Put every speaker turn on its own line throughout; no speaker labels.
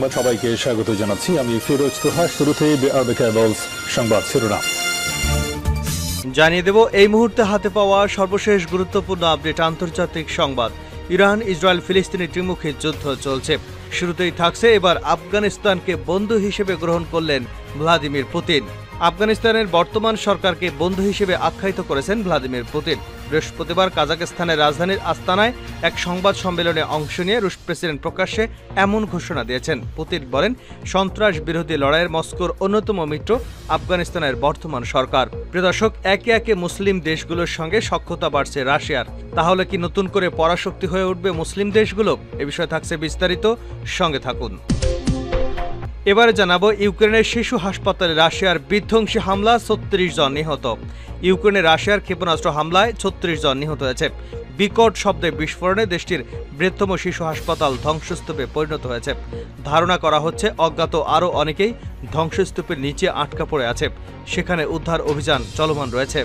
সংবাদ সবাইকে স্বাগত জানাচ্ছি। আমি ফিরোজ তোহা। শুরুতেই সংবাদ শিরোনাম
জানিয়ে দেব এই মুহূর্তে হাতে পাওয়া সর্বশেষ গুরুত্বপূর্ণ আপডেট। আন্তর্জাতিক সংবাদ। ইরান ইসরায়েল ফিলিস্তিনি ত্রিমুখী যুদ্ধ চলছে। শুরুতেই থাকছে এবার আফগানিস্তানকে বন্ধু হিসেবে গ্রহণ করলেন ভ্লাদিমির পুতিন। আফগানিস্তানের বর্তমান সরকারকে বন্ধু হিসেবে আখ্যায়িত করেছেন ভ্লাদিমির পুতিন। বৃহস্পতিবার কাজাখস্তানের রাজধানীর আস্তানায় এক সংবাদ সম্মেলনে অংশ নিয়ে রুশ প্রেসিডেন্ট প্রকাশ্যে এমন ঘোষণা দিয়েছেন। পুতিন বলেন, সন্ত্রাস বিরোধী লড়াইয়ের মস্কোর অন্যতম মিত্র আফগানিস্তানের বর্তমান সরকার। প্রিয় দর্শক, একে একে মুসলিম দেশগুলোর সঙ্গে সখ্যতা বাড়ছে রাশিয়ার। তাহলে কি নতুন করে পরাশক্তি হয়ে উঠবে মুসলিম দেশগুলো? এ বিষয়ে থাকছে বিস্তারিত, সঙ্গে থাকুন। এবারে জানাবো ইউক্রেনের শিশু হাসপাতালে রাশিয়ার বিধ্বংসী হামলা, 36 জন নিহত। ইউক্রেনে রাশিয়ার ক্ষেপণাস্ত্র হামলায় 36 জন নিহত হয়েছে। বিকট শব্দে বিস্ফোরণে দেশটির বৃহত্তম শিশু হাসপাতাল ধ্বংসস্তূপে পরিণত হয়েছে। ধারণা করা হচ্ছে অজ্ঞাত আরও অনেকেই ধ্বংসস্তূপের নিচে আটকা পড়ে আছে। সেখানে উদ্ধার অভিযান চলমান রয়েছে।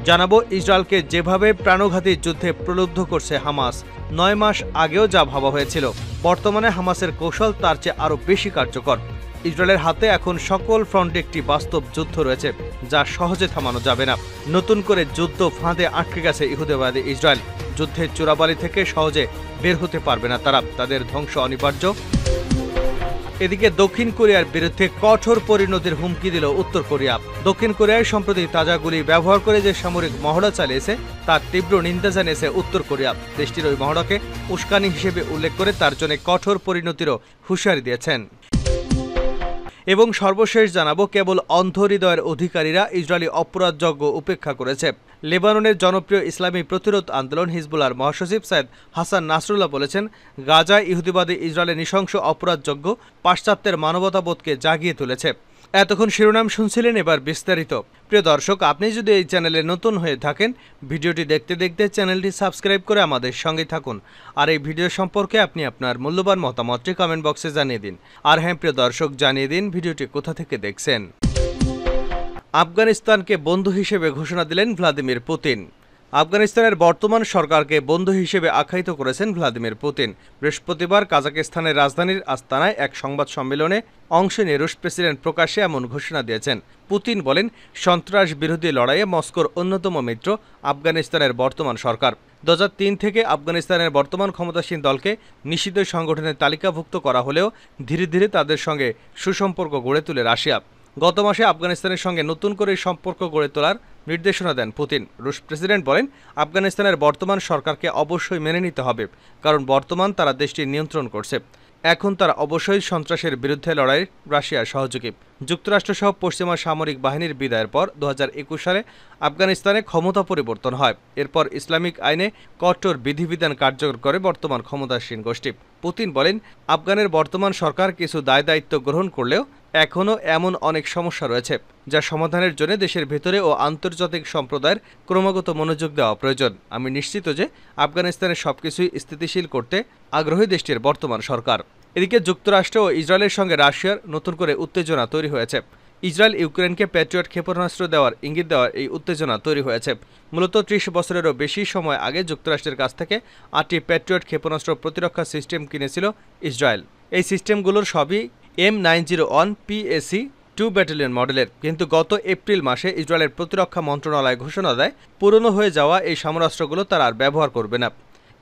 জানাবো ইসরায়েলকে যেভাবে প্রাণঘাতী যুদ্ধে প্রলুব্ধ করছে হামাস। 9 মাস আগেও যা ভাবা হয়েছিল, বর্তমানে হামাসের কৌশল তার চেয়ে আরও বেশি কার্যকর। ইসরায়েলের হাতে এখন সকল ফ্রন্টে একটি বাস্তব যুদ্ধ রয়েছে, যা সহজে থামানো যাবে না। নতুন করে যুদ্ধ ফাঁদে আটকে গেছে ইহুদিবাদী ইসরায়েল। যুদ্ধের চোরাবালি থেকে সহজে বের হতে পারবে না তারা, তাদের ধ্বংস অনিবার্য। এদিকে দক্ষিণ কোরিয়ার বিরুদ্ধে কঠোর পরিণতির হুমকি দিল উত্তর কোরিয়া। দক্ষিণ কোরিয়ায় সম্প্রতি তাজা গুলি ব্যবহার করে যে সামরিক মহড়া চালিয়েছে তার তীব্র নিন্দা জানিয়েছে উত্তর কোরিয়া। দেশটির ওই মহড়াকে উস্কানি হিসেবে উল্লেখ করে তার জন্য কঠোর পরিণতিরও হুঁশিয়ারি দিয়েছেন। এবং সর্বশেষ জানাবো, কেবল অন্ধ হৃদয়ের অধিকারীরা ইসরায়েলি অপরাধযজ্ঞ উপেক্ষা করেছে। লেবাননের জনপ্রিয় ইসলামী প্রতিরোধ আন্দোলন হিজবুল্লাহর মহাসচিব সৈয়দ হাসান নাসরুল্লাহ বলেছেন, গাজায় ইহুদিবাদী ইসরায়েলের নৃশংস অপরাধযজ্ঞ পাশ্চাত্যের মানবতাবোধকে জাগিয়ে তুলেছে। এতক্ষণ শিরোনাম শুনছিলেন, এবার বিস্তারিত। প্রিয় দর্শক, আপনি যদি এই চ্যানেলে নতুন হয়ে থাকেন, ভিডিওটি দেখতে দেখতে চ্যানেলটি সাবস্ক্রাইব করে আমাদের সঙ্গে থাকুন। আর এই ভিডিও সম্পর্কে আপনি আপনার মূল্যবান মতামতটি কমেন্ট বক্সে জানিয়ে দিন। আর হ্যাঁ প্রিয় দর্শক, জানিয়ে দিন ভিডিওটি কোথা থেকে দেখছেন। আফগানিস্তানকে বন্ধু হিসেবে ঘোষণা দিলেন ভ্লাদিমির পুতিন। আফগানিস্তানের বর্তমান সরকারকে বন্ধু হিসেবে আখ্যায়িত করেছেন ভ্লাদিমির পুতিন। বৃহস্পতিবার কাজাখস্তানের রাজধানীর আস্তানায় এক সংবাদ সম্মেলনে অংশ নিয়ে রুশ প্রেসিডেন্ট প্রকাশ্যে এমন ঘোষণা দিয়েছেন। পুতিন বলেন, সন্ত্রাস বিরোধী লড়াইয়ে মস্কোর অন্যতম মিত্র আফগানিস্তানের বর্তমান সরকার। 2003 থেকে আফগানিস্তানের বর্তমান ক্ষমতাসীন দলকে নিষিদ্ধ সংগঠনের তালিকাভুক্ত করা হলেও ধীরে ধীরে তাদের সঙ্গে সুসম্পর্ক গড়ে তোলে রাশিয়া। গত মাসে আফগানিস্তানের সঙ্গে নতুন করে সম্পর্ক গড়ে তোলার নির্দেশনা দেন পুতিন। রুশ প্রেসিডেন্ট বলেন, আফগানিস্তানের বর্তমান সরকারকে অবশ্যই মেনে নিতে হবে, কারণ বর্তমান তারা দেশটি নিয়ন্ত্রণ করছে। এখন তারা অবশ্যই সন্ত্রাসের বিরুদ্ধে লড়াইয়ের রাশিয়ার সহযোগী। যুক্তরাষ্ট্রসহ পশ্চিমা সামরিক বাহিনীর বিদায়ের পর 2021 সালে আফগানিস্তানে ক্ষমতা পরিবর্তন হয়। এরপর ইসলামিক আইনে কঠোর বিধিবিধান কার্যকর করে বর্তমান ক্ষমতাসীন গোষ্ঠী। পুতিন বলেন, আফগানের বর্তমান সরকার কিছু দায়িত্ব গ্রহণ করলেও এখনও এমন অনেক সমস্যা রয়েছে, যা সমাধানের জন্য দেশের ভেতরে ও আন্তর্জাতিক সম্প্রদায়ের ক্রমাগত মনোযোগ দেওয়া প্রয়োজন। আমি নিশ্চিত যে আফগানিস্তানের সবকিছুই স্থিতিশীল করতে আগ্রহী দেশটির বর্তমান সরকার। এদিকে যুক্তরাষ্ট্র ও ইসরায়েলের সঙ্গে রাশিয়ার নতুন করে উত্তেজনা তৈরি হয়েছে। ইসরায়েল ইউক্রেনকে প্যাট্রিয়ট ক্ষেপণাস্ত্র দেওয়ার ইঙ্গিত দেওয়ার এই উত্তেজনা তৈরি হয়েছে। মূলত 30 বছরেরও বেশি সময় আগে যুক্তরাষ্ট্রের কাছ থেকে 8টি প্যাট্রিয়ট ক্ষেপণাস্ত্র প্রতিরক্ষা সিস্টেম কিনেছিল ইসরায়েল। এই সিস্টেমগুলোর সবই M901 PAC-2 ব্যাটালিয়ন মডেলের। কিন্তু গত এপ্রিল মাসে ইসরায়েলের প্রতিরক্ষা মন্ত্রণালয় ঘোষণা দেয়, পুরনো হয়ে যাওয়া এই সমরাস্ত্রগুলো তারা আর ব্যবহার করবে না।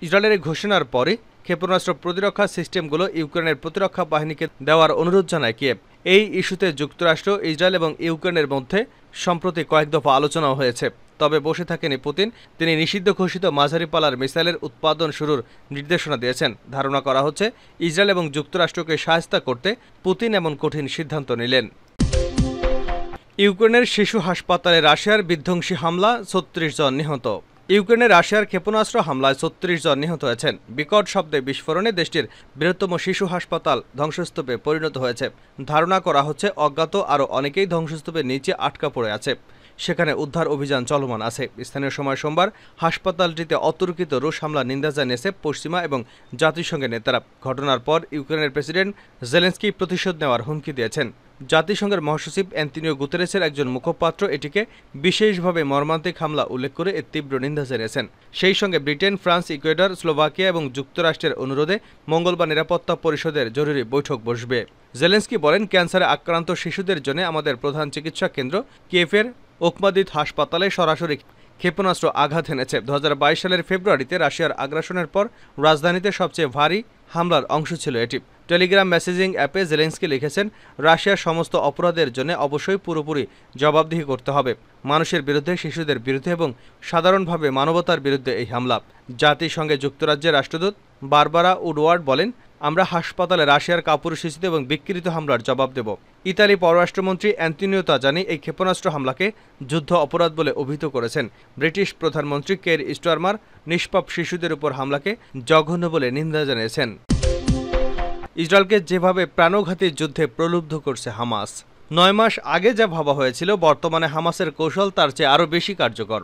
ইসরায়েলের এই ঘোষণার পরে ক্ষেপণাস্ত্র প্রতিরক্ষা সিস্টেমগুলো ইউক্রেনের প্রতিরক্ষা বাহিনীকে দেওয়ার অনুরোধ জানায় কিয়েভ। এই ইস্যুতে যুক্তরাষ্ট্র, ইসরায়েল এবং ইউক্রেনের মধ্যে সম্প্রতি কয়েক দফা আলোচনাও হয়েছে। তবে বসে থাকেনি পুতিন। তিনি নিষিদ্ধ ঘোষিত মাঝারি পালার মিসাইলের উৎপাদন শুরুর নির্দেশনা দিয়েছেন। ধারণা করা হচ্ছে ইসরায়েল এবং যুক্তরাষ্ট্রকে সহায়তা করতে পুতিন এমন কঠিন সিদ্ধান্ত নিলেন। ইউক্রেনের শিশু হাসপাতালে রাশিয়ার বিধ্বংসী হামলা, 36 জন নিহত। ইউক্রেনে রাশিয়ার ক্ষেপণাস্ত্র হামলায় 36 জন নিহত হয়েছেন। বিকট শব্দে বিস্ফোরণে দেশটির বৃহত্তম শিশু হাসপাতাল ধ্বংসস্তূপে পরিণত হয়েছে। ধারণা করা হচ্ছে অজ্ঞাত আরও অনেকেই ধ্বংসস্তূপের নিচে আটকা পড়ে আছে। সেখানে উদ্ধার অভিযান চলমান আছে। স্থানীয় সময় সোমবার হাসপাতালটিতে অতর্কিত রুশ হামলা নিন্দা জানিয়েছে পশ্চিমা এবং জাতিসংঘের নেতারা। ঘটনার পর ইউক্রেনের প্রেসিডেন্ট জেলেন্সকি প্রতিশোধ নেওয়ার হুমকি দিয়েছেন। জাতিসংঘের মহাসচিব অ্যান্তোনিও গুতেরেসের একজন মুখপাত্র এটিকে বিশেষভাবে মর্মান্তিক হামলা উল্লেখ করে এর তীব্র নিন্দা জানিয়েছেন। সেই সঙ্গে ব্রিটেন, ফ্রান্স, ইকুয়েডর, স্লোভাকিয়া এবং যুক্তরাষ্ট্রের অনুরোধে মঙ্গলবার নিরাপত্তা পরিষদের জরুরি বৈঠক বসবে। জেলেন্সকি বলেন, ক্যান্সারে আক্রান্ত শিশুদের জন্য আমাদের প্রধান চিকিৎসা কেন্দ্র কিয়েভের ওকমাদিত হাসপাতালে সরাসরি ক্ষেপণাস্ত্র আঘাত এনেছে। 2022 সালের ফেব্রুয়ারিতে রাশিয়ার আগ্রাসনের পর রাজধানীতে সবচেয়ে ভারী হামলার অংশ ছিল এটি। টেলিগ্রাম মেসেজিং অ্যাপে জেলেন্সকি লিখেছেন, রাশিয়ার সমস্ত অপরাধের জন্য অবশ্যই পুরোপুরি জবাবদিহি করতে হবে। মানুষের বিরুদ্ধে, শিশুদের বিরুদ্ধে এবং সাধারণভাবে মানবতার বিরুদ্ধে এই হামলা। জাতিসংঘে যুক্তরাজ্যের রাষ্ট্রদূত বারবারা উডওয়ার্ড বলেন, আমরা হাসপাতালে রাশিয়ার কাপুরুষ শিশুতে এবং বিকৃত হামলার জবাব দেব। ইতালি পররাষ্ট্রমন্ত্রী অ্যান্তোনিও তাজানি এই ক্ষেপণাস্ত্র হামলাকে যুদ্ধ অপরাধ বলে অভিহিত করেছেন। ব্রিটিশ প্রধানমন্ত্রী কের স্টারমার নিষ্পাপ শিশুদের উপর হামলাকে জঘন্য বলে নিন্দা জানিয়েছেন। ইসরায়েলকে যেভাবে প্রাণঘাতী যুদ্ধে প্রলুব্ধ করছে হামাস, 9 মাস আগে যা ভাবা হয়েছিল, বর্তমানে হামাসের কৌশল তার চেয়ে আরও বেশি কার্যকর।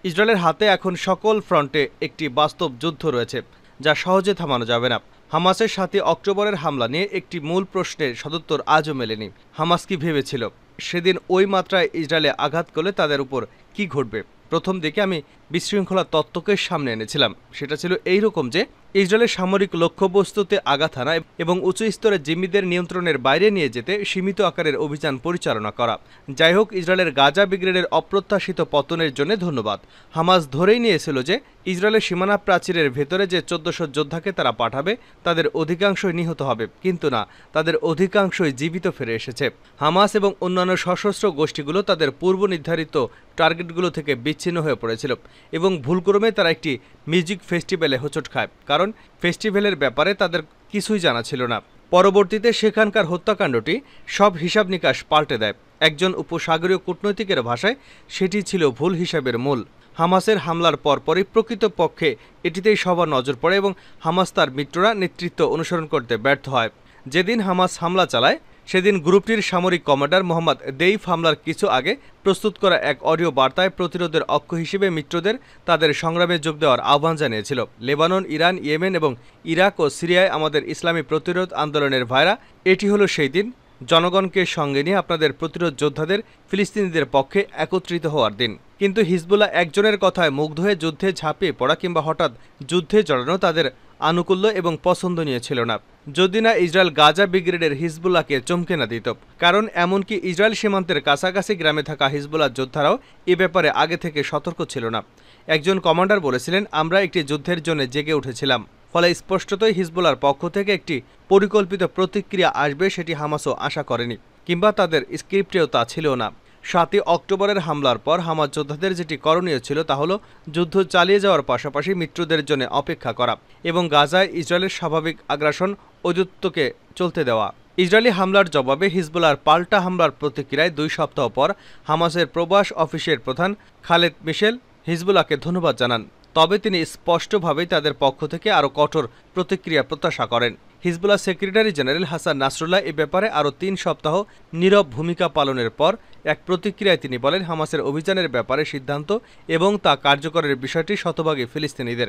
ইসরায়েলের হাতে এখন সকল ফ্রন্টে একটি বাস্তব যুদ্ধ রয়েছে, যা সহজে থামানো যাবে না। হামাসের 7 অক্টোবরের হামলা নিয়ে একটি মূল প্রশ্নের সদুত্তর আজও মেলেনি। হামাস কি ভেবেছিল সেদিন ওই মাত্রায় ইসরায়েলে আঘাত করলে তাদের উপর কি ঘটবে? প্রথম দিকে আমি বিশৃঙ্খলা তত্ত্বকে সামনে এনেছিলাম। সেটা ছিল এইরকম যে ইসরায়েলের সামরিক লক্ষ্যবস্তুতে আঘাত হানা এবং উঁচু স্তরে জিম্মিদের নিয়ন্ত্রণের বাইরে নিয়ে যেতে সীমিত আকারের অভিযান পরিচালনা করা। যাই হোক, ইসরায়েলের গাজা ব্রিগেডের অপ্রত্যাশিত পতনের জন্য ধন্যবাদ। হামাস ধরেই নিয়েছিল যে ইসরায়েলের সীমানা প্রাচীরের ভেতরে যে 1400 যোদ্ধাকে তারা পাঠাবে তাদের অধিকাংশই নিহত হবে, কিন্তু না, তাদের অধিকাংশই জীবিত ফিরে এসেছে। হামাস এবং অন্যান্য সশস্ত্র গোষ্ঠীগুলো তাদের পূর্ব নির্ধারিত টার্গেটগুলো থেকে বিচ্ছিন্ন হয়ে পড়েছিল এবং ভুলক্রমে তারা একটি মিউজিক ফেস্টিভ্যালে হোঁচট খায়, কারণ ফেস্টিভ্যালের ব্যাপারে তাদের কিছুই জানা ছিল না। পরবর্তীতে সেখানকার হত্যাকাণ্ডটি সব হিসাব নিকাশ পাল্টে দেয়। একজন উপসাগরীয় কূটনৈতিকের ভাষায় সেটি ছিল ভুল হিসাবের মূল। হামাসের হামলার পরপরই প্রকৃতপক্ষে এটিতেই সবার নজর পড়ে এবং হামাস তার মিত্ররা নেতৃত্ব অনুসরণ করতে ব্যর্থ হয়। যেদিন হামাস হামলা চালায় সেদিন গ্রুপটির সামরিক কমান্ডার মোহাম্মদ দেইফ হামলার কিছু আগে প্রস্তুত করা এক অডিও বার্তায় প্রতিরোধের অক্ষ হিসেবে মিত্রদের তাদের সংগ্রামে যোগ দেওয়ার আহ্বান জানিয়েছিল। লেবানন, ইরান, ইয়েমেন এবং ইরাক ও সিরিয়ায় আমাদের ইসলামী প্রতিরোধ আন্দোলনের ভাইরা, এটি হলো সেই দিন, জনগণকে সঙ্গে নিয়ে আপনাদের প্রতিরোধ যোদ্ধাদের ফিলিস্তিনিদের পক্ষে একত্রিত হওয়ার দিন। কিন্তু হিজবুল্লাহ একজনের কথায় মুগ্ধ হয়ে যুদ্ধে ঝাঁপিয়ে পড়া কিংবা হঠাৎ যুদ্ধে জড়ানো তাদের আনুকূল্য এবং পছন্দনীয় ছিল না, যদি না ইসরায়েল গাজা ব্রিগেডের হিজবুল্লাহকে চমকে না দিত। কারণ এমনকি ইসরায়েল সীমান্তের কাছাকাছি গ্রামে থাকা হিজবুল্লাহ যোদ্ধারাও এ ব্যাপারে আগে থেকে সতর্ক ছিল না। একজন কমান্ডার বলেছিলেন, আমরা একটি যুদ্ধের জন্য জেগে উঠেছিলাম, ফলে স্পষ্টতই হিজবুল্লাহর পক্ষ থেকে একটি পরিকল্পিত প্রতিক্রিয়া আসবে সেটি হামাসও আশা করেনি, কিংবা তাদের স্ক্রিপ্টেও তা ছিল না। 7 অক্টোবরের হামলার পর হামাস যোদ্ধাদের যেটি করণীয় ছিল তা হলো যুদ্ধ চালিয়ে যাওয়ার পাশাপাশি মিত্রদের জন্য অপেক্ষা করা এবং গাজায় ইসরায়েলের স্বাভাবিক আগ্রাসন অযুত্বকে চলতে দেওয়া। ইসরায়েলি হামলার জবাবে হিজবুল্লাহর পাল্টা হামলার প্রতিক্রিয়ায় 2 সপ্তাহ পর হামাসের প্রবাস অফিসের প্রধান খালেদ মিশেল হিজবুল্লাহকে ধন্যবাদ জানান, তবে তিনি স্পষ্টভাবেই তাদের পক্ষ থেকে আরও কঠোর প্রতিক্রিয়া প্রত্যাশা করেন। Hezbollah secretary general Hassan Nasrallah এ ব্যাপারে আরও 3 সপ্তাহ নীরব ভূমিকা পালনের পর এক প্রতিক্রিয়ায় তিনি বলেন, হামাসের অভিযানের ব্যাপারে সিদ্ধান্ত এবং তা কার্যকরের বিষয়টি শতভাগই ফিলিস্তিনিদের।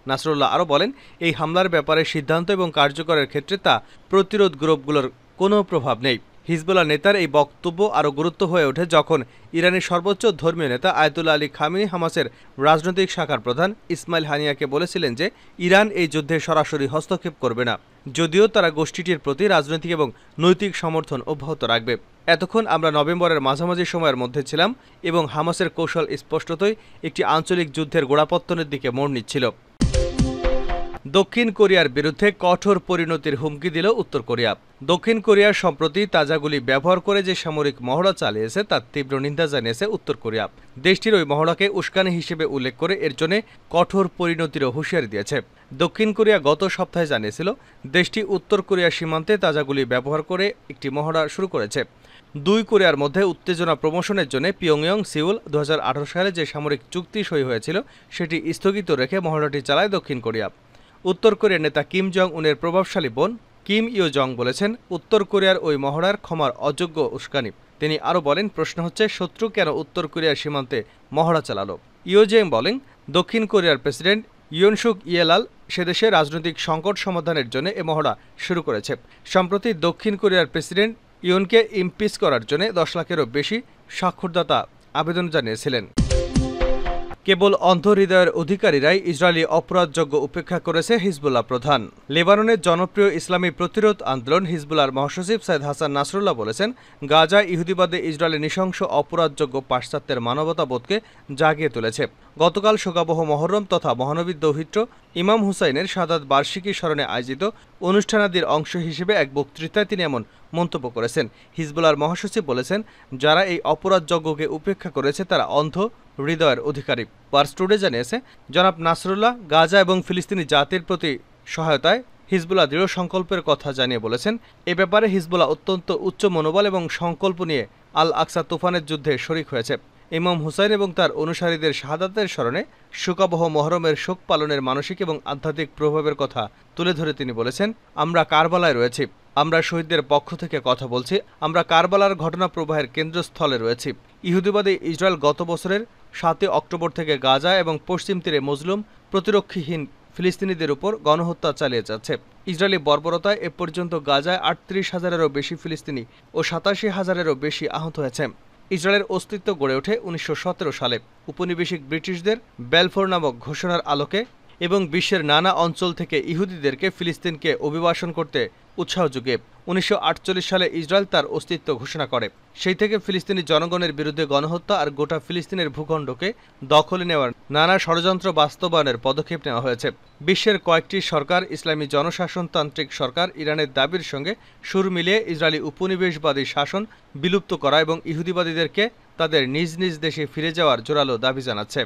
নাসরুল্লাহ আরও বলেন, এই হামলার ব্যাপারে সিদ্ধান্ত এবং কার্যকরের ক্ষেত্রে তা প্রতিরোধ গ্রুপগুলোর কোনো প্রভাব নেই। হিজবুল্লাহ নেতার এই বক্তব্য আরও গুরুত্ব হয়ে ওঠে যখন ইরানের সর্বোচ্চ ধর্মীয় নেতা আয়াতুল্লাহ আলী খামেনি হামাসের রাজনৈতিক শাখার প্রধান ইসমাইল হানিয়াকে বলেছিলেন যে ইরান এই যুদ্ধে সরাসরি হস্তক্ষেপ করবে না, যদিও তারা গোষ্ঠীটির প্রতি রাজনৈতিক এবং নৈতিক সমর্থন অব্যাহত রাখবে। এতক্ষণ আমরা নভেম্বরের মাঝামাঝি সময়ের মধ্যে ছিলাম এবং হামাসের কৌশল স্পষ্টতই একটি আঞ্চলিক যুদ্ধের গোড়াপত্তনের দিকে মোড় নিচ্ছিল। দক্ষিণ কোরিয়ার বিরুদ্ধে কঠোর পরিণতির হুমকি দিল উত্তর কোরিয়া। দক্ষিণ কোরিয়া সম্প্রতি তাজাগুলি ব্যবহার করে যে সামরিক মহড়া চালিয়েছে তার তীব্র নিন্দা জানিয়েছে উত্তর কোরিয়া। দেশটির ওই মহড়াকে উস্কানি হিসেবে উল্লেখ করে এর জন্য কঠোর পরিণতিরও হুঁশিয়ারি দিয়েছে। দক্ষিণ কোরিয়া গত সপ্তাহে জানিয়েছিল দেশটি উত্তর কোরিয়া সীমান্তে তাজাগুলি ব্যবহার করে একটি মহড়া শুরু করেছে। 2 কোরিয়ার মধ্যে উত্তেজনা প্রমোশনের জন্য পিয়ংইয়ং সিউল 2018 সালে যে সামরিক চুক্তি সই হয়েছিল সেটি স্থগিত রেখে মহড়াটি চালায় দক্ষিণ কোরিয়া। উত্তর কোরিয়ার নেতা কিম জং উনের প্রভাবশালী বোন কিম ইয়ো জং বলেছেন, উত্তর কোরিয়ার ওই মহড়ার ক্ষমার অযোগ্য উস্কানি। তিনি আরও বলেন, প্রশ্ন হচ্ছে শত্রু কেন উত্তর কোরিয়ার সীমান্তে মহড়া চালালো। ইয়ো জং বলেন, দক্ষিণ কোরিয়ার প্রেসিডেন্ট ইয়ন সুক ইয়েলাল সেদেশে রাজনৈতিক সংকট সমাধানের জন্য এ মহড়া শুরু করেছে। সম্প্রতি দক্ষিণ কোরিয়ার প্রেসিডেন্ট ইয়নকে ইমপিচ করার জন্য 10 লাখেরও বেশি স্বাক্ষরদাতা আবেদন জানিয়েছিলেন। কেবল অন্ধ হৃদয়ের অধিকারীরাই ইসরায়েলি অপরাধযোগ্য উপেক্ষা করেছে হিজবুল্লাহ প্রধান। লেবাননের জনপ্রিয় ইসলামী প্রতিরোধ আন্দোলন হিজবুল্লাহর মহাসচিব সৈয়দ হাসান নাসরুল্লাহ বলেছেন, গাজায় ইহুদিবাদে ইসরায়েলের নৃশংস অপরাধযোগ্য পাশ্চাত্যের মানবতাবোধকে জাগিয়ে তুলেছে। গতকাল শোকাবহ মহররম তথা মহানবীর দৌহিত্র ইমাম হুসাইনের শাহাদাত বার্ষিকী স্মরণে আয়োজিত অনুষ্ঠানাদির অংশ হিসেবে এক বক্তৃতায় তিনি এমন মন্তব্য করেছেন। হিজবুল্লাহর মহাসচিব বলেছেন, যারা এই অপরাধযজ্ঞকে উপেক্ষা করেছে তারা অন্ধ হৃদয়ের অধিকারী। পার্স টুডে জানিয়েছে, জনাব নাসরুল্লাহ গাজা এবং ফিলিস্তিনি জাতির প্রতি সহায়তায় হিজবুল্লাহ দৃঢ় সংকল্পের কথা জানিয়ে বলেছেন, এ ব্যাপারে হিজবুল্লাহ অত্যন্ত উচ্চ মনোবল এবং সংকল্প নিয়ে আল আকসা তুফানের যুদ্ধে শরিক হয়েছে। ইমাম হুসাইন এবং তার অনুসারীদের শাহাদাতের স্মরণে শোকাবহ মহরমের শোক পালনের মানসিক এবং আধ্যাত্মিক প্রভাবের কথা তুলে ধরে তিনি বলেছেন, আমরা কারবালায় রয়েছি, আমরা শহীদদের পক্ষ থেকে কথা বলছি, আমরা কারবালার ঘটনা প্রবাহের কেন্দ্রস্থলে রয়েছি। ইহুদিবাদী ইসরায়েল গত বছরের 7 অক্টোবর থেকে গাজা এবং পশ্চিম তীরে মজলুম প্রতিরক্ষীহীন ফিলিস্তিনিদের উপর গণহত্যা চালিয়ে যাচ্ছে। ইসরায়েলি বর্বরতায় এ পর্যন্ত গাজায় 38,000-এরও বেশি ফিলিস্তিনি ও 87,000-এরও বেশি আহত হয়েছে। ইসরায়েলের অস্তিত্ব গড়ে ওঠে 1917 সালে উপনিবেশিক ব্রিটিশদের বেলফোর নামক ঘোষণার আলোকে এবং বিশ্বের নানা অঞ্চল থেকে ইহুদিদেরকে ফিলিস্তিনকে অভিবাসন করতে উৎসাহ যুগে 1948 সালে ইসরায়েল তার অস্তিত্ব ঘোষণা করে। সেই থেকে ফিলিস্তিনি জনগণের বিরুদ্ধে গণহত্যা আর গোটা ফিলিস্তিনের ভূখণ্ডকে দখলে নেওয়ার নানা ষড়যন্ত্র বাস্তবায়নের পদক্ষেপ নেওয়া হয়েছে। বিশ্বের কয়েকটি সরকার, ইসলামী জনশাসনতান্ত্রিক সরকার ইরানের দাবির সঙ্গে সুর মিলিয়ে ইসরায়েলি উপনিবেশবাদী শাসন বিলুপ্ত করা এবং ইহুদিবাদীদেরকে তাদের নিজ নিজ দেশে ফিরে যাওয়ার জোরালো দাবি জানাচ্ছে।